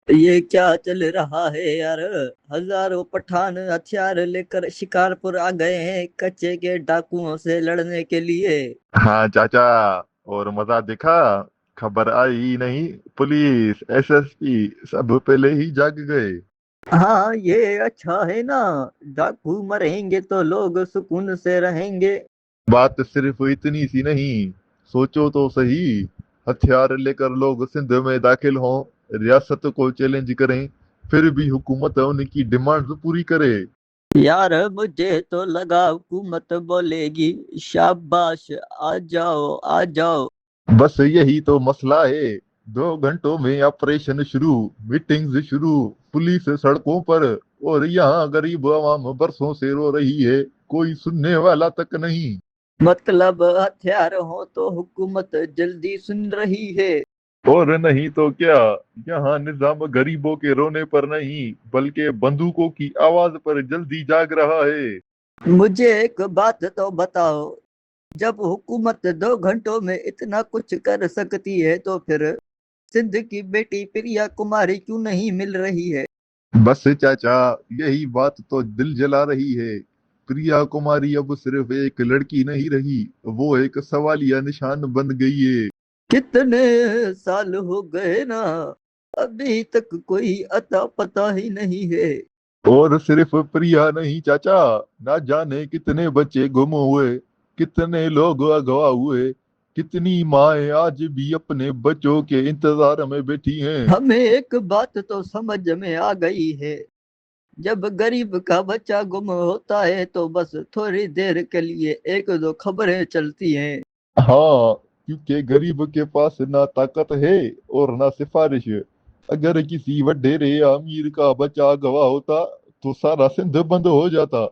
ये क्या चल रहा है यार। हजारों पठान हथियार लेकर शिकारपुर आ गए हैं कच्चे के डाकुओं से लड़ने के लिए। हाँ चाचा। और मजा देखा? खबर आई नहीं, पुलिस एसएसपी सब पहले ही जाग गए। हाँ ये अच्छा है ना। डाकू मरेंगे तो लोग सुकून से रहेंगे। बात सिर्फ इतनी सी नहीं, सोचो तो सही। हथियार लेकर लोग सिंध में दाखिल हों, रियासत को चैलेंज करें, फिर भी हुकूमत उनकी डिमांड पूरी करे। यार मुझे तो लगा हुकूमत बोलेगी शाबाश, आ जाओ आ जाओ। बस यही तो मसला है। 2 घंटों में ऑपरेशन शुरू, मीटिंग्स शुरू, पुलिस सड़कों पर, और यहाँ गरीब आवाम बरसों से रो रही है, कोई सुनने वाला तक नहीं। मतलब हथियार हो तो हुकूमत जल्दी सुन रही है। और नहीं तो क्या, यहाँ निजाम गरीबों के रोने पर नहीं बल्कि बंदूकों की आवाज पर जल्दी जाग रहा है। मुझे एक बात तो बताओ, जब हुकूमत 2 घंटों में इतना कुछ कर सकती है तो फिर सिंध की बेटी प्रिया कुमारी क्यों नहीं मिल रही है। बस चाचा, यही बात तो दिल जला रही है। प्रिया कुमारी अब सिर्फ एक लड़की नहीं रही, वो एक सवालिया निशान बन गई है। कितने साल हो गए ना, अभी तक कोई अता पता ही नहीं है। और सिर्फ प्रिया नहीं चाचा, ना जाने कितने बच्चे गुम हुए, कितने लोग अगवा हुए, कितनी माएं आज भी अपने बच्चों के इंतजार में बैठी हैं। हमें एक बात तो समझ में आ गई है, जब गरीब का बच्चा गुम होता है तो बस थोड़ी देर के लिए एक दो खबरें चलती हैं। हाँ, क्योंकि गरीब के पास ना ताकत है और ना सिफारिश। अगर किसी वडेरे या अमीर का बच्चा अगवा होता तो सारा सिंध बंद हो जाता।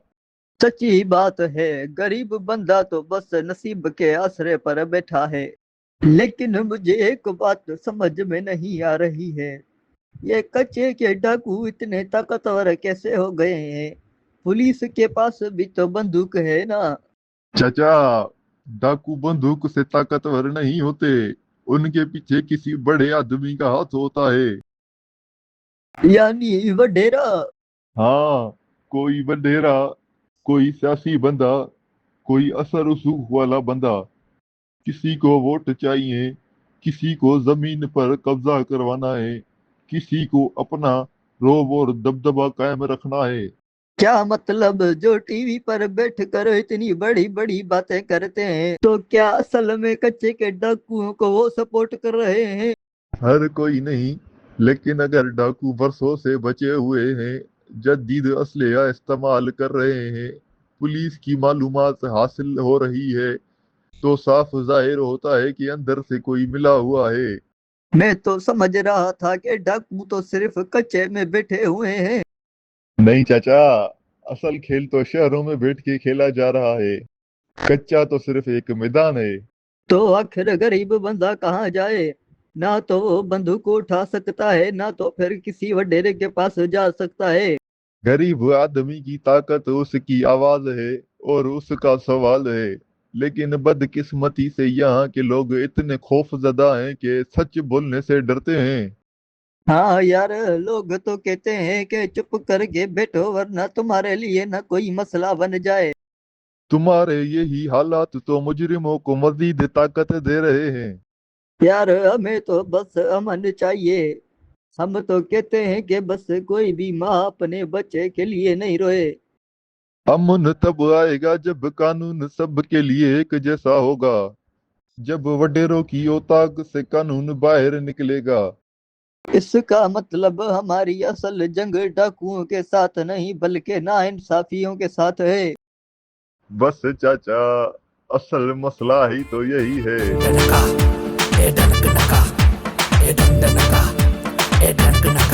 सच्ची बात है, गरीब बंदा तो बस नसीब के आसरे पर बैठा है। लेकिन मुझे एक बात समझ में नहीं आ रही है, ये कच्चे के डाकू इतने ताकतवर कैसे हो गए हैं। पुलिस के पास भी तो बंदूक है ना। चाचा, डाकू बंदूक से ताकतवर नहीं होते, उनके पीछे किसी बड़े आदमी का हाथ होता है। यानी वडेरा। हाँ, कोई बडेरा, कोई सियासी बंदा, कोई असर रसूख वाला बंदा। किसी को वोट चाहिए, किसी को जमीन पर कब्जा करवाना है, किसी को अपना रोब और दबदबा कायम रखना है। क्या मतलब, जो टीवी पर बैठ कर इतनी बड़ी बड़ी बातें करते हैं तो क्या असल में कच्चे के डाकुओं को वो सपोर्ट कर रहे हैं। हर कोई नहीं, लेकिन अगर डाकू बरसों से बचे हुए हैं, जदीद असलहा इस्तेमाल कर रहे हैं, पुलिस की मालूमात हासिल हो रही है, तो साफ जाहिर होता है कि अंदर से कोई मिला हुआ है। मैं तो समझ रहा था कि डाकू तो सिर्फ कच्चे में बैठे हुए हैं। नहीं चाचा, असल खेल तो शहरों में बैठ के खेला जा रहा है। कच्चा तो सिर्फ एक मैदान है। तो आखिर गरीब बंदा कहाँ जाए, ना तो वो बंदूक उठा सकता है ना तो फिर किसी वडेरे के पास जा सकता है। गरीब आदमी की ताकत उसकी आवाज है और उसका सवाल है। लेकिन बदकिस्मती से यहाँ के लोग इतने खौफजदा हैं कि सच बोलने से डरते हैं। हाँ यार, लोग तो कहते हैं कि चुप करके बैठो वरना तुम्हारे लिए ना कोई मसला बन जाए। तुम्हारे यही हालात तो मुजरिमों को मजीद ताकत दे रहे हैं। यार हमें तो बस अमन चाहिए। हम तो कहते हैं कि बस कोई भी माँ अपने बच्चे के लिए नहीं रोए। अमन तब आएगा जब कानून सबके लिए एक जैसा होगा, जब वडेरों की औताक से कानून बाहर निकलेगा। इसका मतलब हमारी असल जंग डाकुओं के साथ नहीं बल्कि नाइंसाफियों के साथ है। बस चाचा, असल मसला ही तो यही है। डनका, ए डनक नका, ए डन डनका, ए डनक नका।